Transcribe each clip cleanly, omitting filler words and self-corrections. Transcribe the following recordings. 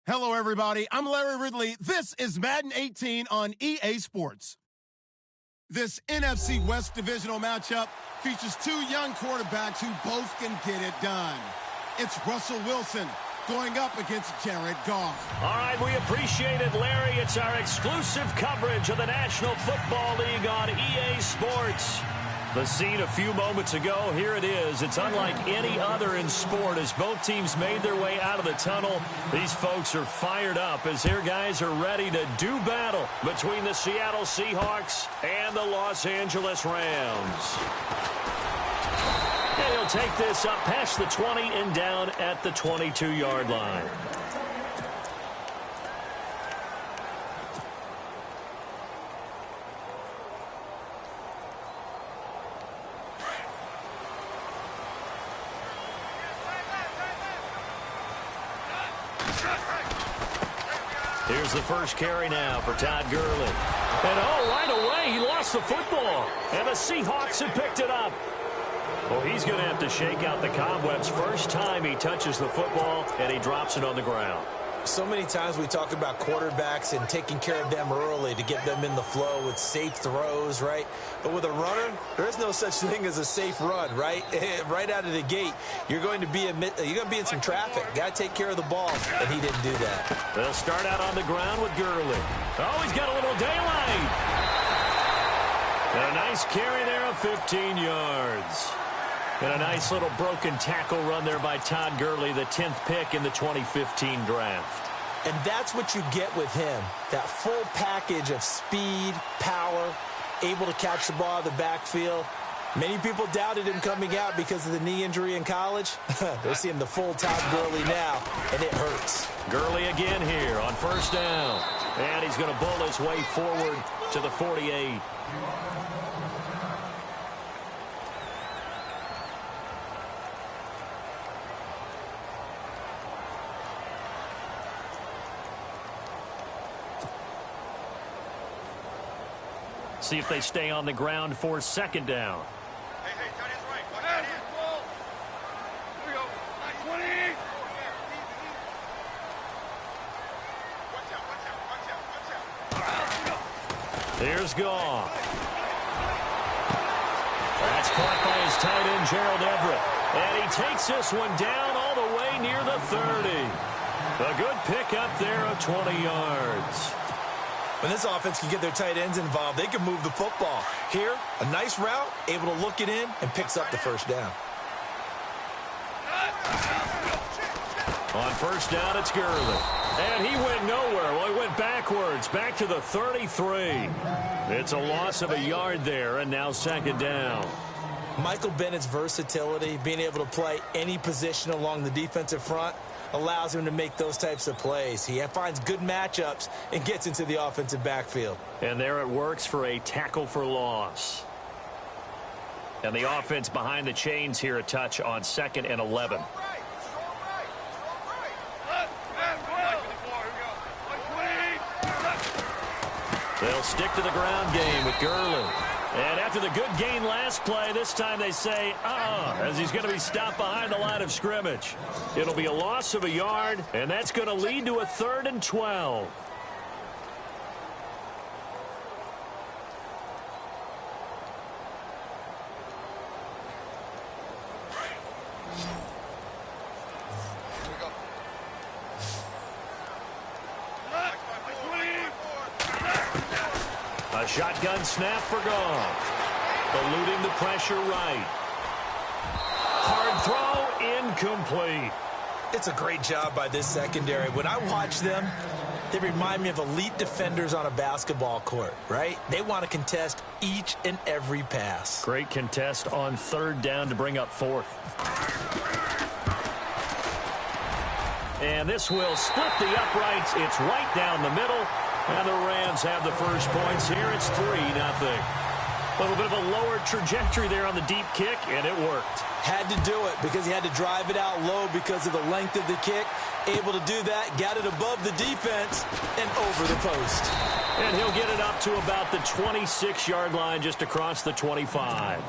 Hello, everybody. I'm Larry Ridley. This is Madden 18 on EA Sports. This NFC West divisional matchup features two young quarterbacks who both can get it done. It's Russell Wilson going up against Jared Goff. All right, we appreciate it, Larry. It's our exclusive coverage of the National Football League on EA Sports. The scene a few moments ago, here it is. It's unlike any other in sport as both teams made their way out of the tunnel. These folks are fired up as their guys are ready to do battle between the Seattle Seahawks and the Los Angeles Rams. And he'll take this up past the 20 and down at the 22-yard line. Here's the first carry now for Todd Gurley. And right away, he lost the football. And the Seahawks have picked it up. Well, he's going to have to shake out the cobwebs first time he touches the football, and he drops it on the ground. So many times we talk about quarterbacks and taking care of them early to get them in the flow with safe throws, right? But with a runner, there's no such thing as a safe run, right? Right out of the gate, you're going to be in some traffic. Got to take care of the ball, and he didn't do that. They'll start out on the ground with Gurley. Oh, he's got a little daylight. And a nice carry there of 15 yards. And a nice little broken tackle run there by Todd Gurley, the 10th pick in the 2015 draft. And that's what you get with him, that full package of speed, power, able to catch the ball out of the backfield. Many people doubted him coming out because of the knee injury in college. They're seeing the full Todd Gurley now, and it hurts. Gurley again here on first down. And he's going to bull his way forward to the 48. See if they stay on the ground for second down. Hey, tight end's right. Watch that in. Here we go. 20. Watch out. There's Goff. That's caught by his tight end, Gerald Everett. And he takes this one down all the way near the 30. A good pickup there of 20 yards. When this offense can get their tight ends involved, they can move the football. Here, a nice route, able to look it in, and picks up the first down. On first down, it's Gurley. And he went nowhere. Well, he went backwards, back to the 33. It's a loss of a yard there, and now second down. Michael Bennett's versatility, being able to play any position along the defensive front, allows him to make those types of plays. He finds good matchups and gets into the offensive backfield. And there it works for a tackle for loss. And the offense behind the chains here a touch on 2nd and 11. They'll stick to the ground game with Gurley. And after the good gain last play, this time they say, as he's going to be stopped behind the line of scrimmage. It'll be a loss of a yard, and that's going to lead to a 3rd and 12. A shotgun snap for Goff. Eluding the pressure right. Hard throw, incomplete. It's a great job by this secondary. When I watch them, they remind me of elite defenders on a basketball court, right? They want to contest each and every pass. Great contest on 3rd down to bring up 4th. And this will split the uprights. It's right down the middle. And the Rams have the first points here. It's 3-0. A little bit of a lower trajectory there on the deep kick, and it worked. Had to do it because he had to drive it out low because of the length of the kick. Able to do that, got it above the defense, and over the post. And he'll get it up to about the 26-yard line just across the 25.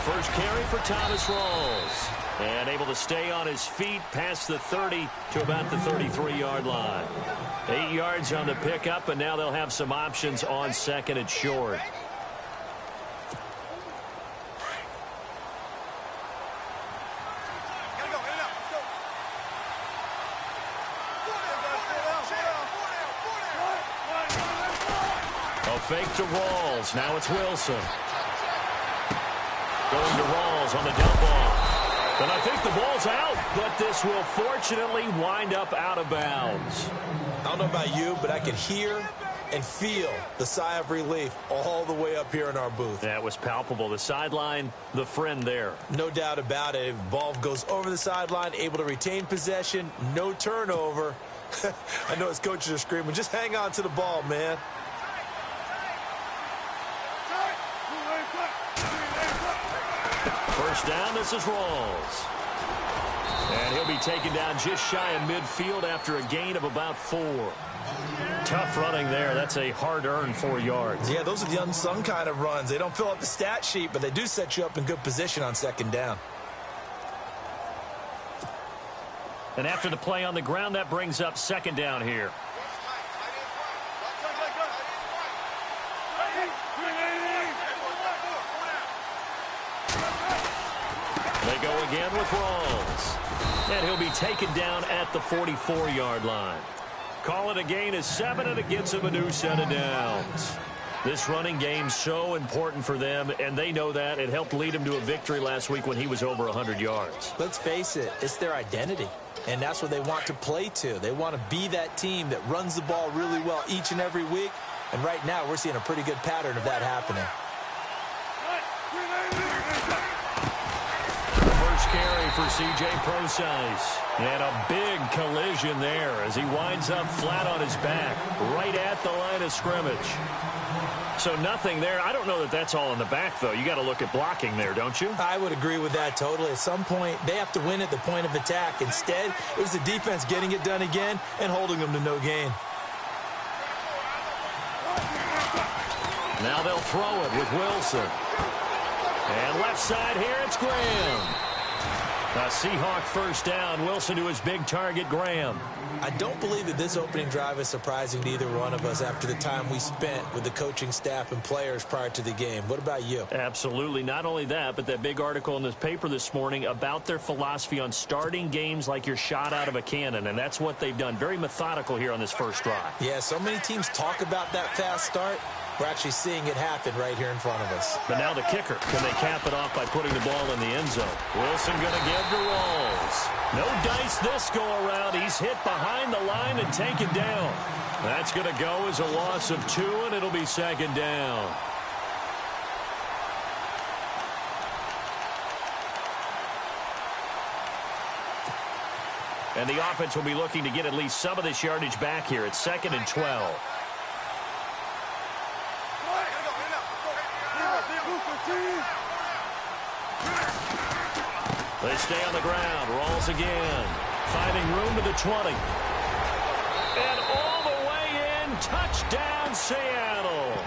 First carry for Thomas Rawls. And able to stay on his feet past the 30 to about the 33-yard line. 8 yards on the pickup, and now they'll have some options on second and short. A fake to Rawls. Now it's Wilson. Going to Rawls on the dump off. And I think the ball's out, but this will fortunately wind up out of bounds. I don't know about you, but I could hear and feel the sigh of relief all the way up here in our booth. That was palpable. The sideline, the friend there. No doubt about it. Ball goes over the sideline, able to retain possession, no turnover. I know his coaches are screaming, just hang on to the ball, man. First down, this is Rawls. And he'll be taken down just shy of midfield after a gain of about 4. Tough running there. That's a hard-earned 4 yards. Yeah, those are the unsung kind of runs. They don't fill up the stat sheet, but they do set you up in good position on second down. And after the play on the ground, that brings up second down here. They go again with Rawls. And he'll be taken down at the 44-yard line. Call it a gain of 7, and it gets him a new set of downs. This running game so important for them, and they know that. It helped lead him to a victory last week when he was over 100 yards. Let's face it, it's their identity, and that's what they want to play to. They want to be that team that runs the ball really well each and every week, and right now we're seeing a pretty good pattern of that happening. First carry for C.J. Procise. And a big collision there as he winds up flat on his back right at the line of scrimmage. So nothing there. I don't know that that's all in the back, though. You got to look at blocking there, don't you? I would agree with that totally. At some point, they have to win at the point of attack. Instead, it was the defense getting it done again and holding them to no gain. Now they'll throw it with Wilson. And left side here, it's Graham. A Seahawk first down. Wilson to his big target, Graham. I don't believe that this opening drive is surprising to either one of us after the time we spent with the coaching staff and players prior to the game. What about you? Absolutely. Not only that, but that big article in this paper this morning about their philosophy on starting games like you're shot out of a cannon, and that's what they've done. Very methodical here on this first drive. Yeah, so many teams talk about that fast start. We're actually seeing it happen right here in front of us. But now the kicker. Can they cap it off by putting the ball in the end zone? Wilson going to give to Rawls. No dice this go-around. He's hit behind the line and taken down. That's going to go as a loss of 2, and it'll be second down. And the offense will be looking to get at least some of this yardage back here. It's 2nd and 12. They stay on the ground. Rawls again. Finding room to the 20. And all the way in. Touchdown, Seattle.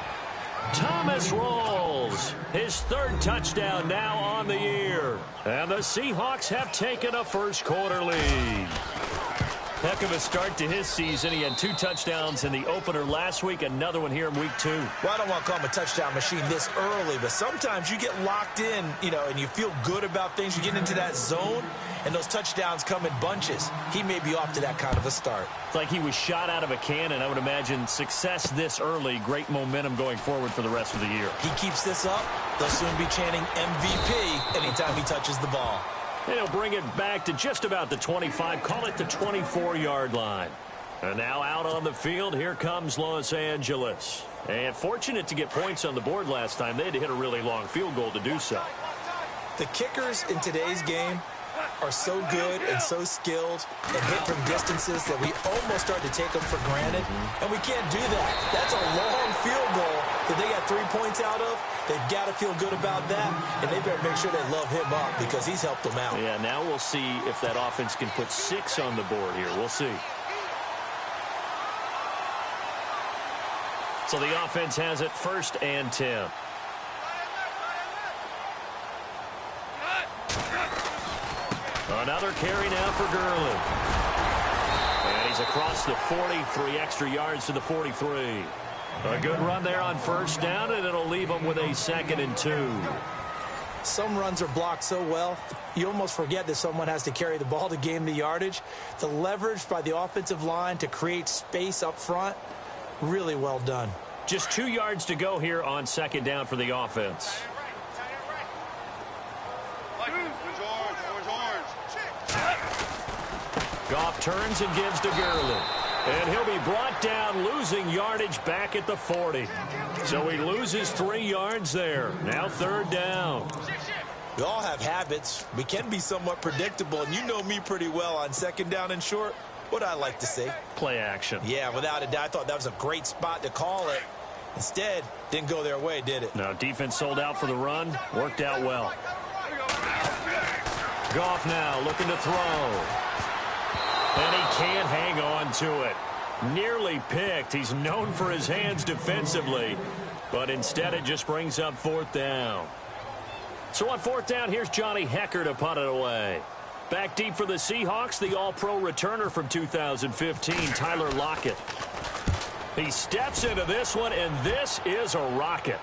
Thomas Rawls. His 3rd touchdown now on the year. And the Seahawks have taken a first quarter lead. Heck of a start to his season. He had 2 touchdowns in the opener last week, another one here in week 2. Well, I don't want to call him a touchdown machine this early, but sometimes you get locked in, and you feel good about things. You get into that zone, and those touchdowns come in bunches. He may be off to that kind of a start. It's like he was shot out of a cannon. I would imagine success this early, great momentum going forward for the rest of the year. He keeps this up, they'll soon be chanting MVP anytime he touches the ball. And he'll bring it back to just about the 25, call it the 24-yard line. And now out on the field, here comes Los Angeles. And fortunate to get points on the board last time. They had to hit a really long field goal to do so. The kickers in today's game are so good and so skilled and hit from distances that we almost start to take them for granted. And we can't do that. That's a long field goal that they got 3 points out of. They've got to feel good about that, and they better make sure they love him up because he's helped them out. Yeah, now we'll see if that offense can put 6 on the board here. We'll see. So the offense has it 1st and 10. Another carry now for Gurley. And he's across the 40, 3 extra yards to the 43. A good run there on 1st down, and it'll leave him with a 2nd and 2. Some runs are blocked so well, you almost forget that someone has to carry the ball to gain the yardage. The leverage by the offensive line to create space up front, really well done. Just 2 yards to go here on 2nd down for the offense. Goff turns and gives to Gurley. And he'll be brought down, losing yardage back at the 40. So he loses 3 yards there. Now 3rd down. We all have habits. We can be somewhat predictable, and you know me pretty well on 2nd down and short. What I like to say? Play action. Yeah, without a doubt. I thought that was a great spot to call it. Instead, didn't go their way, did it? No, defense sold out for the run. Worked out well. Goff now looking to throw. And he can't hang on to it. Nearly picked. He's known for his hands defensively. But instead it just brings up 4th down. So on 4th down, here's Johnny Hecker to punt it away. Back deep for the Seahawks, the all-pro returner from 2015, Tyler Lockett. He steps into this one, and this is a rocket.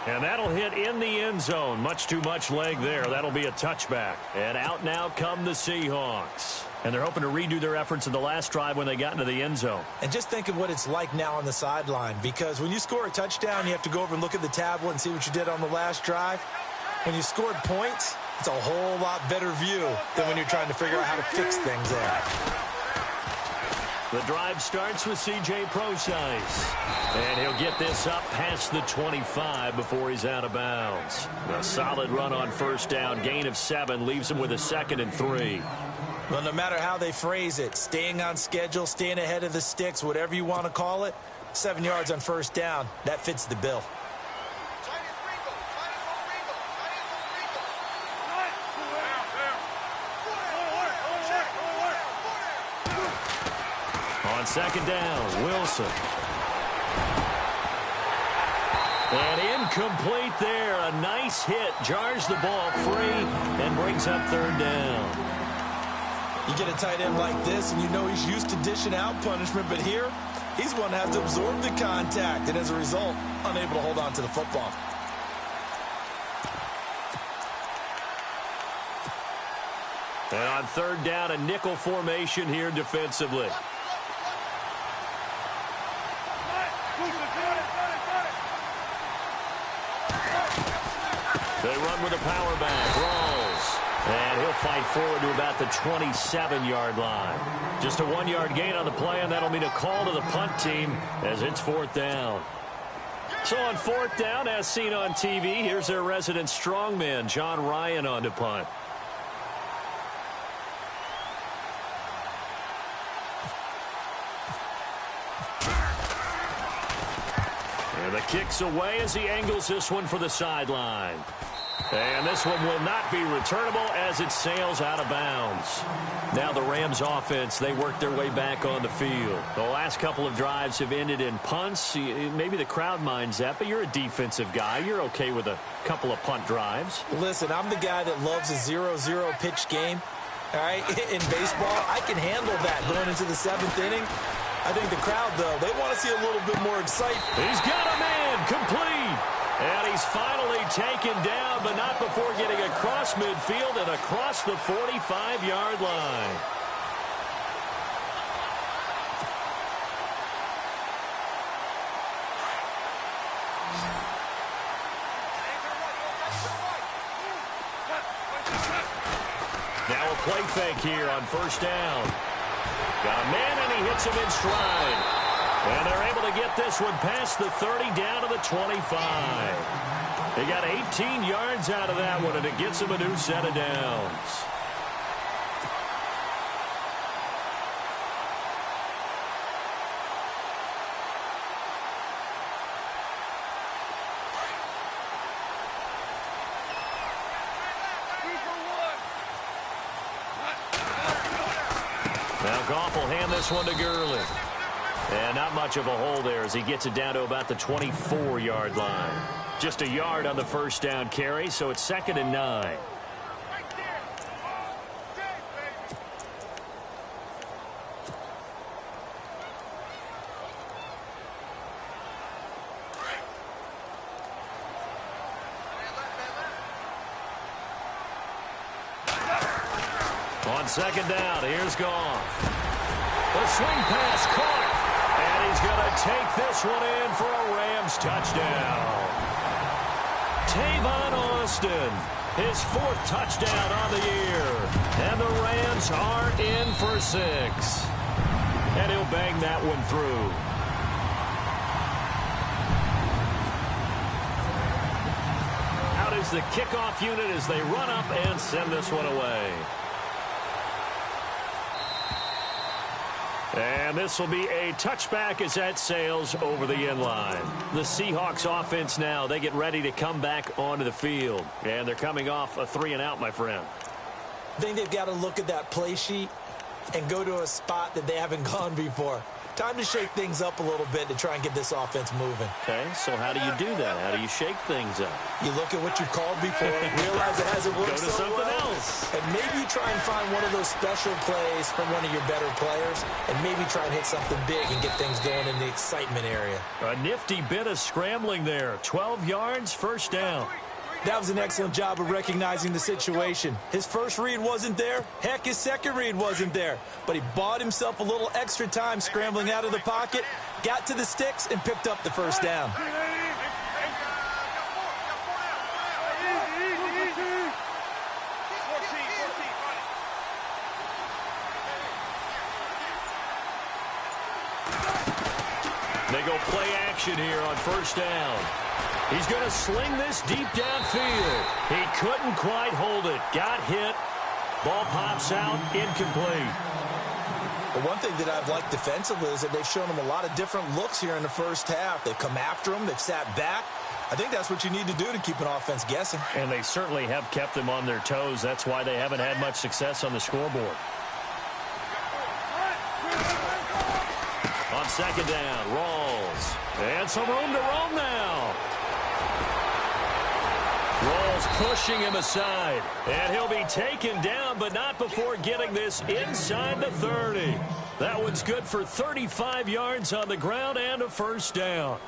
And that'll hit in the end zone. Much too much leg there. That'll be a touchback. And out now come the Seahawks. And they're hoping to redo their efforts in the last drive when they got into the end zone. And just think of what it's like now on the sideline. Because when you score a touchdown, you have to go over and look at the tablet and see what you did on the last drive. When you scored points, it's a whole lot better view than when you're trying to figure out how to fix things there. The drive starts with C.J. Prosise. And he'll get this up past the 25 before he's out of bounds. A solid run on 1st down. Gain of 7 leaves him with a 2nd and 3. Well, no matter how they phrase it, staying on schedule, staying ahead of the sticks, whatever you want to call it, 7 yards on 1st down, that fits the bill. On 2nd down, Wilson. And incomplete there. A nice hit. Jars the ball free and brings up 3rd down. You get a tight end like this, and you know he's used to dishing out punishment, but here, he's one that has to absorb the contact, and as a result, unable to hold on to the football. And on 3rd down, a nickel formation here defensively. They run with a power back. Rolls. And he'll fight forward to about the 27-yard line. Just a 1-yard gain on the play, and that'll mean a call to the punt team as it's 4th down. So on 4th down, as seen on TV, here's their resident strongman, John Ryan, on to punt. And the kick's away as he angles this one for the sideline. And this one will not be returnable as it sails out of bounds. Now the Rams offense, they work their way back on the field. The last couple of drives have ended in punts. Maybe the crowd minds that, but you're a defensive guy. You're okay with a couple of punt drives. Listen, I'm the guy that loves a 0-0 pitch game. All right, in baseball, I can handle that going into the 7th inning. I think the crowd, though, they want to see a little bit more excitement. He's got a man, complete. And he's finally taken down, but not before getting across midfield and across the 45-yard line. Now a play fake here on 1st down. Got a man, and he hits him in stride. And they're able to get this one past the 30 down to the 25. They got 18 yards out of that one, and it gets them a new set of downs. Now Goff will hand this one to Gurley. And not much of a hole there as he gets it down to about the 24-yard line. Just a yard on the first down carry, so it's 2nd and 9. On 2nd down, here's Goff. The swing pass caught, and he's going to take this one in for a Rams touchdown. Tavon Austin, his 4th touchdown on the year, and the Rams are in for 6. And he'll bang that one through. Out is the kickoff unit as they run up and send this one away. And this will be a touchback as that sails over the end line. The Seahawks offense now, they get ready to come back onto the field. And they're coming off a 3-and-out, my friend. I think they've got to look at that play sheet and go to a spot that they haven't gone before. Time to shake things up a little bit to try and get this offense moving. Okay, so how do you do that? How do you shake things up? You look at what you called before, realize it hasn't worked so so something well, else. and maybe you try and find one of those special plays from one of your better players, and maybe try and hit something big and get things going in the excitement area. A nifty bit of scrambling there. 12 yards, first down. That was an excellent job of recognizing the situation. His first read wasn't there. Heck, his second read wasn't there. But he bought himself a little extra time scrambling out of the pocket, got to the sticks, and picked up the first down. They go play action here on first down. He's going to sling this deep downfield. He couldn't quite hold it. Got hit. Ball pops out. Incomplete. But one thing that I've liked defensively is that they've shown him a lot of different looks here in the first half. They've come after him. They've sat back. I think that's what you need to do to keep an offense guessing. And they certainly have kept them on their toes. That's why they haven't had much success on the scoreboard. On 2nd down, Rawls. And some room to roam now. Rawls pushing him aside. And he'll be taken down, but not before getting this inside the 30. That one's good for 35 yards on the ground and a first down.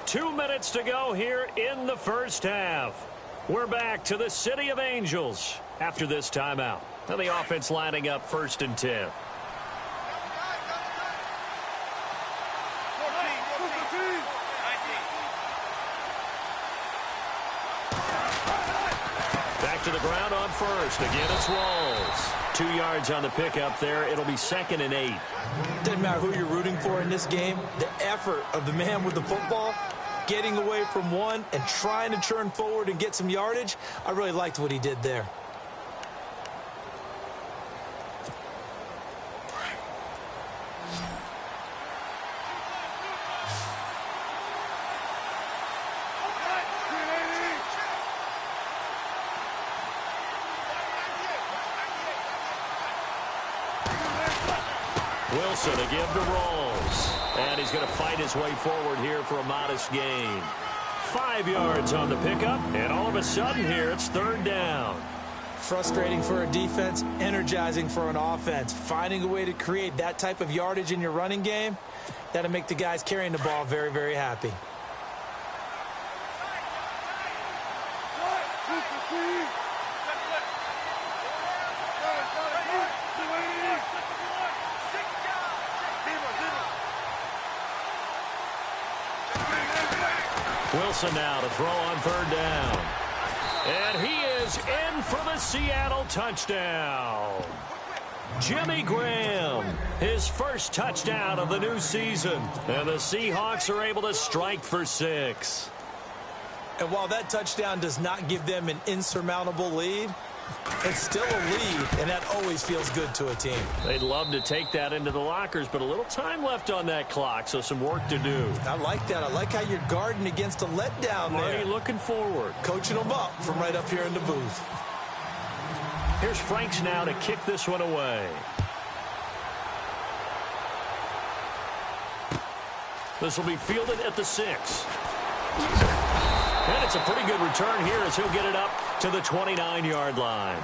Two minutes to go here in the first half. We're back to the City of Angels after this timeout. Now the offense lining up 1st and 10. Back to the ground on first. Again, it's Rawls. 2 yards on the pickup there. It'll be 2nd and 8. Doesn't matter who you're rooting for in this game. The effort of the man with the football, getting away from one and trying to turn forward and get some yardage, I really liked what he did there. Wilson to give to Rawls. And he's going to fight his way forward here for a modest gain. 5 yards on the pickup, and all of a sudden here it's 3rd down. Frustrating for a defense, energizing for an offense. Finding a way to create that type of yardage in your running game, that'll make the guys carrying the ball very, very happy. Wilson now to throw on 3rd down. And he is in for the Seattle touchdown. Jimmy Graham, his first touchdown of the new season. And the Seahawks are able to strike for 6. And while that touchdown does not give them an insurmountable lead, It's still a lead, and that always feels good to a team. They'd love to take that into the lockers, but a little time left on that clock, so some work to do. I like that. I like how you're guarding against a letdown there. Already looking forward. Coaching them up from right up here in the booth. Here's Franks now to kick this one away. This will be fielded at the 6. And it's a pretty good return here as he'll get it up to the 29-yard line.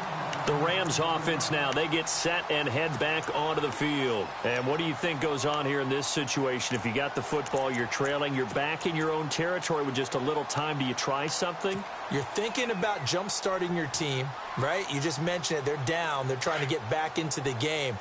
The Rams offense now, they get set and head back onto the field. And what do you think goes on here in this situation? If you got the football, you're trailing, you're back in your own territory with just a little time. Do you try something? You're thinking about jump-starting your team, right? You just mentioned it. They're down. They're trying to get back into the game.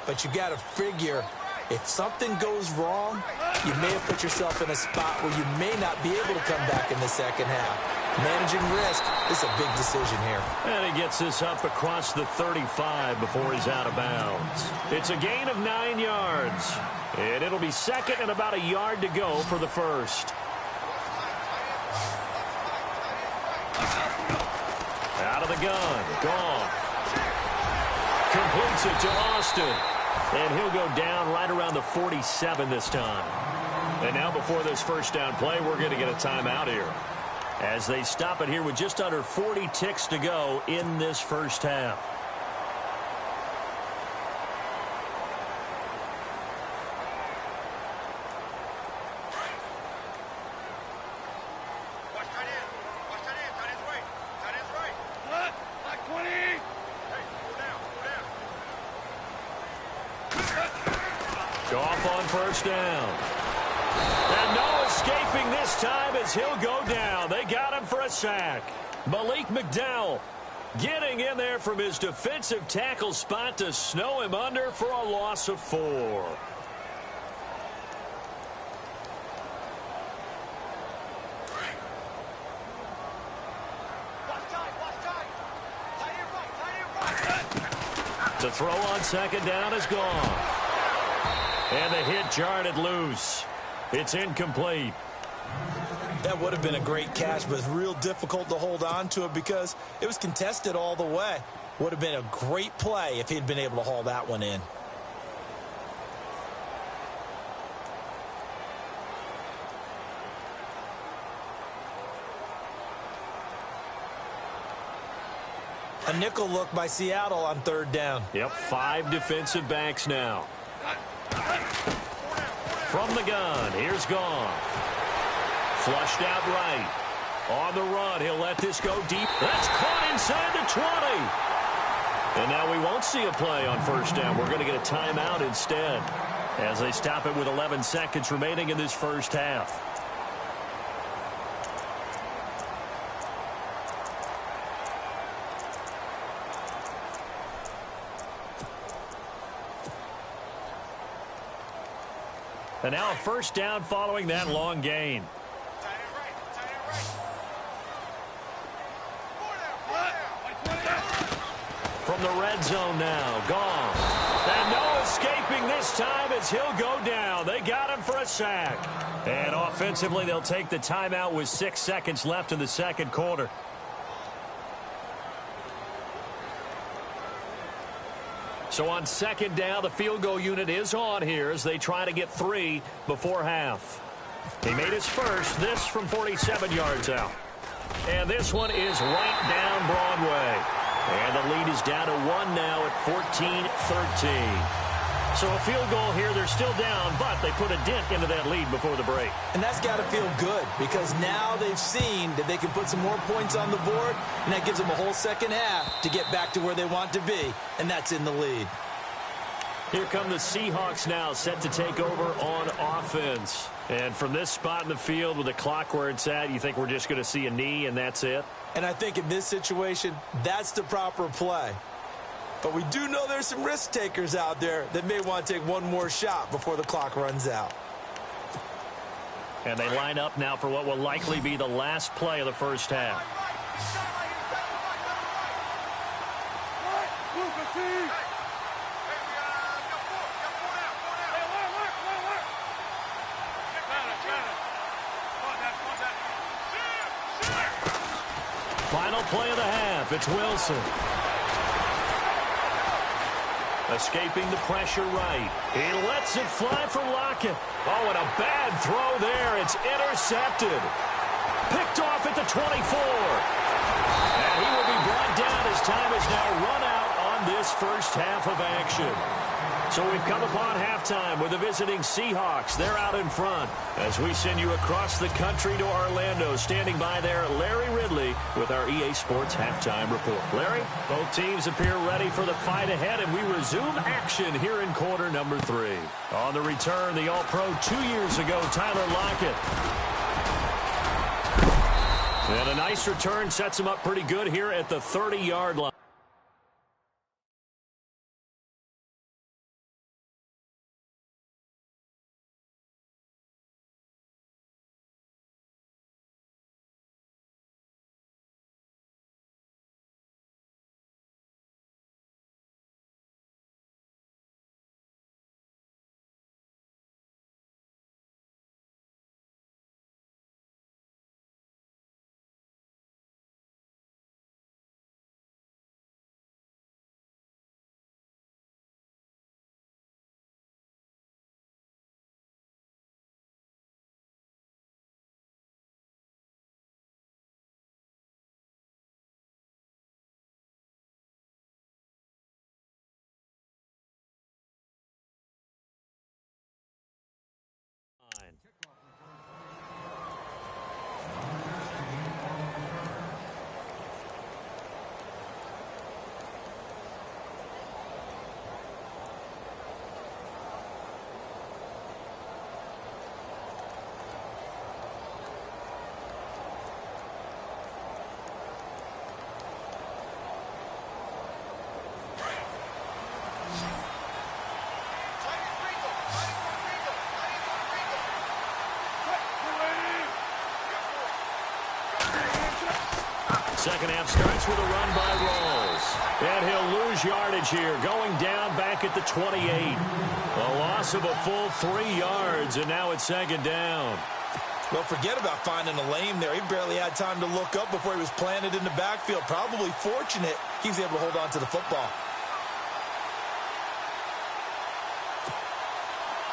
But you got to figure, if something goes wrong, you may have put yourself in a spot where you may not be able to come back in the second half. Managing risk is a big decision here. And he gets this up across the 35 before he's out of bounds. It's a gain of 9 yards. And it'll be second and about a yard to go for the first. Out of the gun. Goff completes it to Austin. And he'll go down right around the 47 this time. And now before this first down play, we're going to get a timeout here, as they stop it here with just under 40 ticks to go in this first half. Watch tight end. Watch tight end. Tight end's right. Tight end's right. What? Like 20. Hey, go down. Go down. Goff on first down. And no escaping this time as he'll go down. They got him for a sack. Malik McDowell getting in there from his defensive tackle spot to snow him under for a loss of 4. The throw on second down is gone. And the hit jarred it loose. It's incomplete. That would have been a great catch, but it's real difficult to hold on to it because it was contested all the way. Would have been a great play if he'd been able to haul that one in. A nickel look by Seattle on third down. Yep, 5 defensive backs now. From the gun, here's Goff. Flushed out right. On the run, he'll let this go deep. That's caught inside the 20. And now we won't see a play on first down. We're going to get a timeout instead, as they stop it with 11 seconds remaining in this first half. And now a first down following that long gain. From the red zone now, Goff. And no escaping this time as he'll go down. They got him for a sack. And offensively, they'll take the timeout with 6 seconds left in the second quarter. So on second down, the field goal unit is on here as they try to get 3 before half. He made his first, this from 47 yards out. And this one is right down Broadway. And the lead is down to 1 now at 14-13. So a field goal here, they're still down, but they put a dent into that lead before the break. And that's got to feel good because now they've seen that they can put some more points on the board, and that gives them a whole second half to get back to where they want to be, and that's in the lead. Here come the Seahawks now, set to take over on offense. And from this spot in the field with the clock where it's at, you think we're just going to see a knee and that's it? And I think in this situation, that's the proper play. But we do know there's some risk takers out there that may want to take one more shot before the clock runs out. And they line up now for what will likely be the last play of the first half. Final play of the half. It's Wilson. Escaping the pressure right. He lets it fly for Lockett. Oh, and a bad throw there. It's intercepted. Picked off at the 24. And he will be brought down as time is now run out on this first half of action. So we've come upon halftime with the visiting Seahawks. They're out in front as we send you across the country to Orlando. Standing by there, Larry Ridley with our EA Sports halftime report. Larry, both teams appear ready for the fight ahead, and we resume action here in quarter number 3. On the return, the All-Pro 2 years ago, Tyler Lockett. And a nice return sets him up pretty good here at the 30-yard line. Second half starts with a run by Rawls. And he'll lose yardage here, going down back at the 28. A loss of a full 3 yards, and now it's second down. Well, forget about finding a lane there. He barely had time to look up before he was planted in the backfield. Probably fortunate he was able to hold on to the football.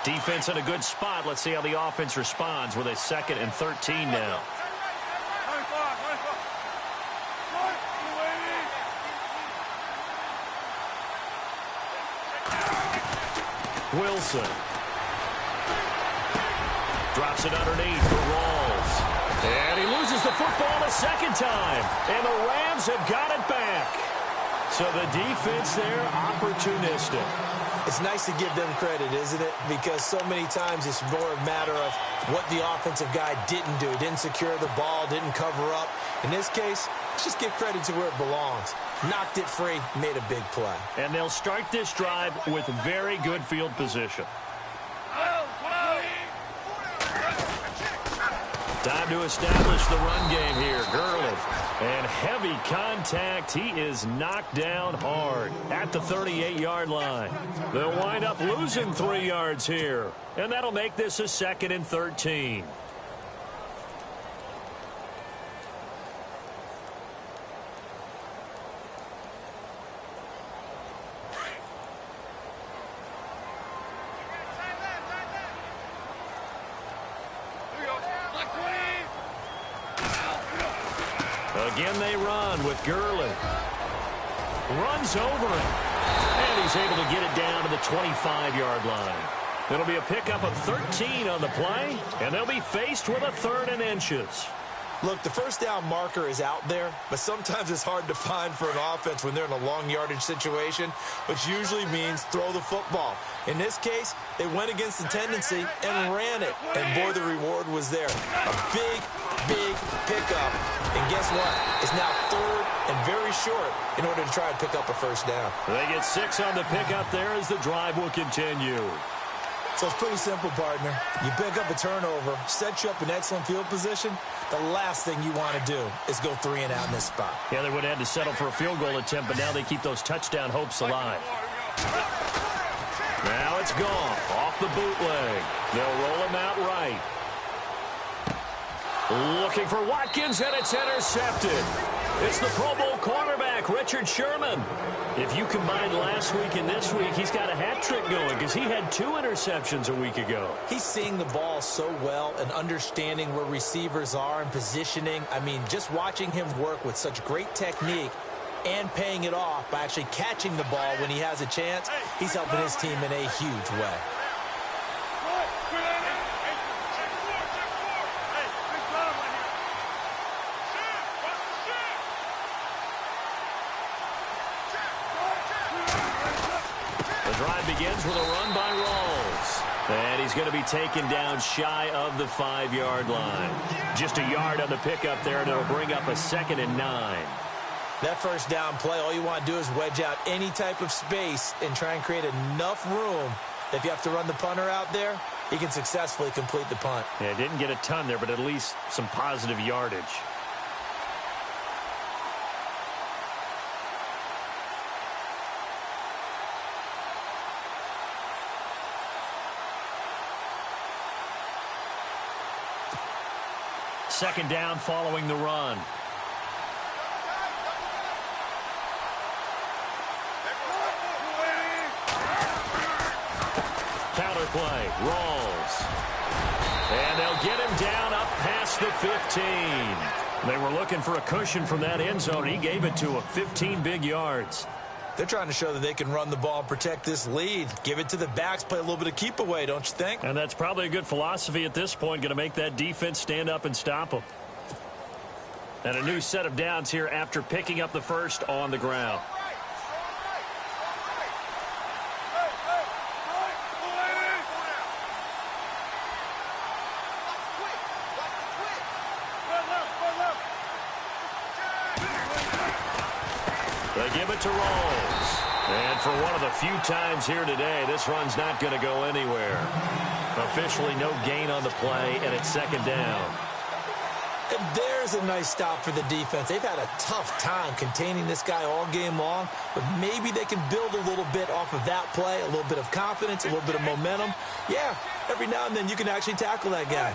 Defense in a good spot. Let's see how the offense responds with a 2nd and 13 now. Wilson drops it underneath for Rawls. And he loses the football a second time. And the Rams have got it back. So the defense there, opportunistic. It's nice to give them credit, isn't it? Because so many times it's more a matter of what the offensive guy didn't do. Didn't secure the ball, didn't cover up. In this case, let's just give credit to where it belongs. Knocked it free, made a big play. And they'll start this drive with very good field position. Time to establish the run game here. Gurley. And heavy contact. He is knocked down hard at the 38-yard line. They'll wind up losing 3 yards here. And that'll make this a 2nd and 13. Again they run with Gurley. Runs over it. And he's able to get it down to the 25-yard line. It'll be a pickup of 13 on the play, and they'll be faced with a 3rd and inches. Look, the first down marker is out there, but sometimes it's hard to find for an offense when they're in a long yardage situation, which usually means throw the football. In this case, they went against the tendency and ran it, and boy, the reward was there. A big, big pickup, and guess what? It's now 3rd and very short in order to try and pick up a first down. They get 6 on the pickup there as the drive will continue. So it's pretty simple, partner. You pick up a turnover, set you up in excellent field position. The last thing you want to do is go 3 and out in this spot. Yeah, they would have had to settle for a field goal attempt, but now they keep those touchdown hopes alive. Now it's gone off the bootleg. They'll roll him out right. Looking for Watkins, and it's intercepted. It's the Pro Bowl cornerback, Richard Sherman. If you combine last week and this week, he's got a hat trick going because he had 2 interceptions a week ago. He's seeing the ball so well and understanding where receivers are and positioning. I mean, just watching him work with such great technique and paying it off by actually catching the ball when he has a chance, he's helping his team in a huge way. Begins with a run by Rawls. And he's going to be taken down shy of the 5-yard line. Just a yard on the pickup there, and it'll bring up a 2nd and 9. That first down play, all you want to do is wedge out any type of space and try and create enough room. If you have to run the punter out there, he can successfully complete the punt. Yeah, didn't get a ton there, but at least some positive yardage. Second down following the run. Counter play, Rawls. And they'll get him down up past the 15. They were looking for a cushion from that end zone. He gave it to him, 15 big yards. They're trying to show that they can run the ball and protect this lead. Give it to the backs, play a little bit of keep away, don't you think? And that's probably a good philosophy at this point, going to make that defense stand up and stop them. And a new set of downs here after picking up the first on the ground. They give it to Rawls. And for one of the few times here today, this run's not going to go anywhere. Officially no gain on the play, and it's second down. And there's a nice stop for the defense. They've had a tough time containing this guy all game long, but maybe they can build a little bit off of that play, a little bit of confidence, a little bit of momentum. Yeah, every now and then you can actually tackle that guy.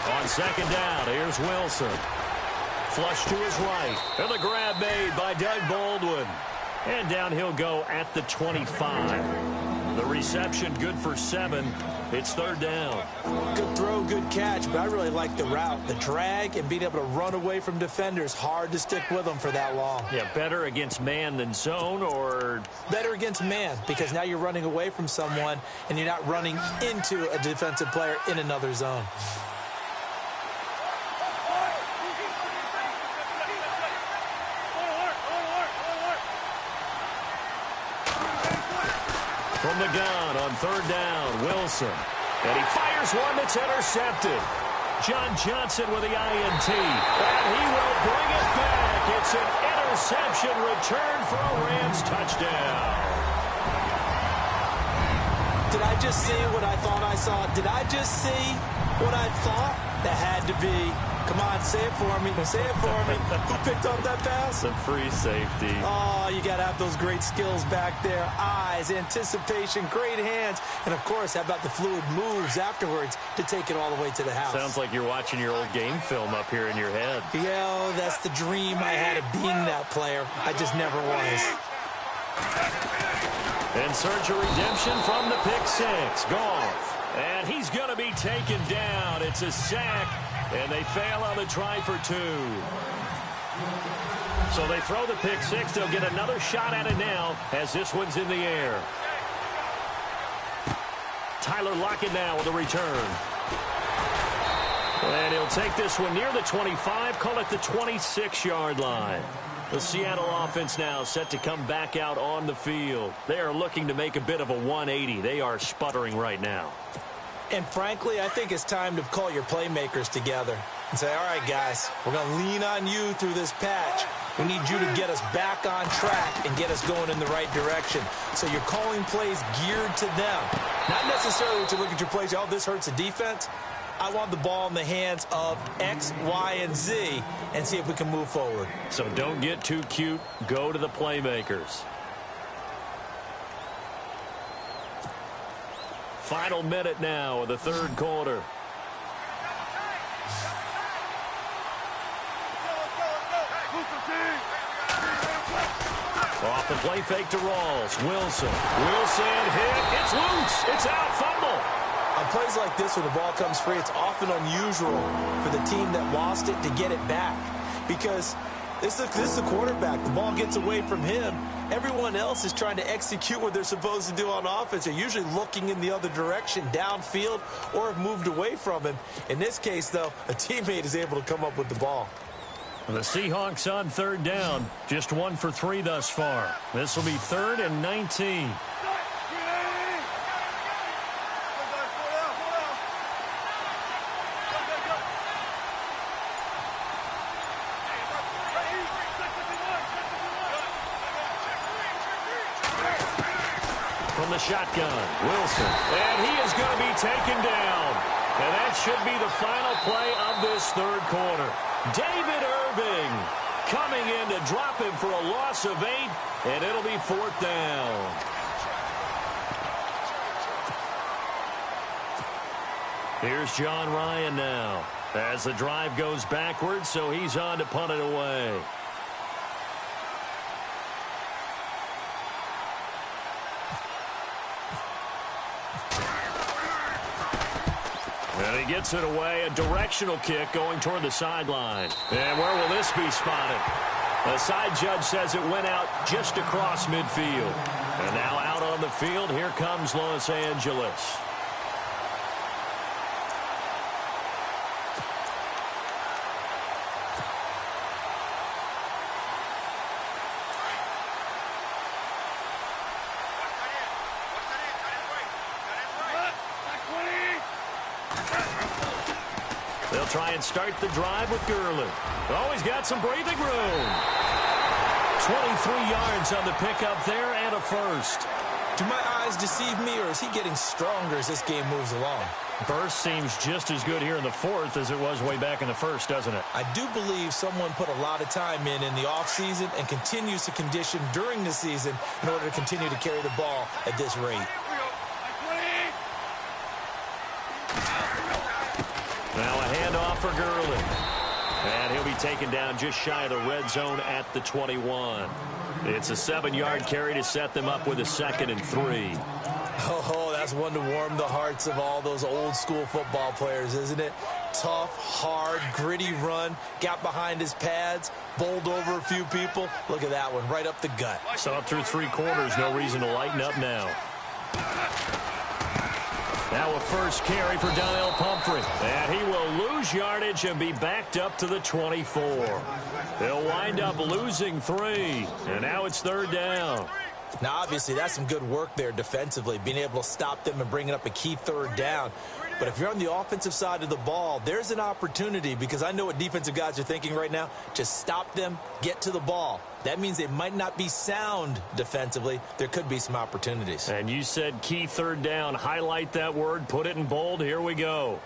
On second down, here's Wilson. Flush to his right. And the grab made by Doug Baldwin. And down he'll go at the 25. The reception good for 7. It's third down. Good throw, good catch, but I really like the route. The drag and being able to run away from defenders. Hard to stick with them for that long. Yeah, better against man than zone, or? Better against man, because now you're running away from someone and you're not running into a defensive player in another zone. From the gun on third down, Wilson. And he fires one that's intercepted. John Johnson with the INT. And he will bring it back. It's an interception return for a Rams touchdown. Did I just see what I thought I saw? Did I just see what I thought? That had to be. Come on, say it for me. Say it for me. Who picked up that pass? The free safety. Oh, you got to have those great skills back there. Eyes, anticipation, great hands. And, of course, how about the fluid moves afterwards to take it all the way to the house? Sounds like you're watching your old game film up here in your head. Yeah, that's the dream I had of being that player. I just never was. And search of redemption from the pick six. Goff. And he's going to be taken down. It's a sack. And they fail on the try for 2. So they throw the pick six. They'll get another shot at it now as this one's in the air. Tyler Lockett now with a return. And he'll take this one near the 25, call it the 26-yard line. The Seattle offense now set to come back out on the field. They are looking to make a bit of a 180. They are sputtering right now. And frankly, I think it's time to call your playmakers together and say, all right, guys, we're going to lean on you through this patch. We need you to get us back on track and get us going in the right direction. So you're calling plays geared to them. Not necessarily to look at your plays, oh, this hurts the defense. I want the ball in the hands of X, Y, and Z and see if we can move forward. So don't get too cute. Go to the playmakers. Final minute now of the third quarter. Off the play fake to Rawls. Wilson hit. It's loose. It's out. Fumble. On plays like this where the ball comes free, it's often unusual for the team that lost it to get it back. Because this is the quarterback. The ball gets away from him. Everyone else is trying to execute what they're supposed to do on offense. They're usually looking in the other direction, downfield, or have moved away from him. In this case, though, a teammate is able to come up with the ball. The Seahawks on third down. Just 1 for 3 thus far. This will be 3rd and 19. From the shotgun, Wilson. And he is going to be taken down. And that should be the final play of this third quarter. David Irving coming in to drop him for a loss of 8, and it'll be 4th down. Here's John Ryan now as the drive goes backwards, so he's on to punt it away. And he gets it away, a directional kick going toward the sideline. And where will this be spotted? The side judge says it went out just across midfield. And now out on the field, here comes Los Angeles. They'll try and start the drive with Gurley. Oh, he's got some breathing room. 23 yards on the pickup there and a first. Do my eyes deceive me, or is he getting stronger as this game moves along? Burst seems just as good here in the 4th as it was way back in the 1st, doesn't it? I do believe someone put a lot of time in the offseason and continues to condition during the season in order to continue to carry the ball at this rate. Now a handoff for Gurley. And he'll be taken down just shy of the red zone at the 21. It's a 7-yard carry to set them up with a 2nd and 3. Oh, that's one to warm the hearts of all those old school football players, isn't it? Tough, hard, gritty run. Got behind his pads, bowled over a few people. Look at that one, right up the gut. Saw it through 3 quarters. No reason to lighten up now. Now a first carry for Donnell Pumphrey. And he will lose yardage and be backed up to the 24. They'll wind up losing 3. And now it's 3rd down. Now, obviously, that's some good work there defensively, being able to stop them and bringing up a key 3rd down. But if you're on the offensive side of the ball, there's an opportunity, because I know what defensive guys are thinking right now. Just stop them, get to the ball. That means they might not be sound defensively. There could be some opportunities. And you said key 3rd down. Highlight that word, put it in bold. Here we go.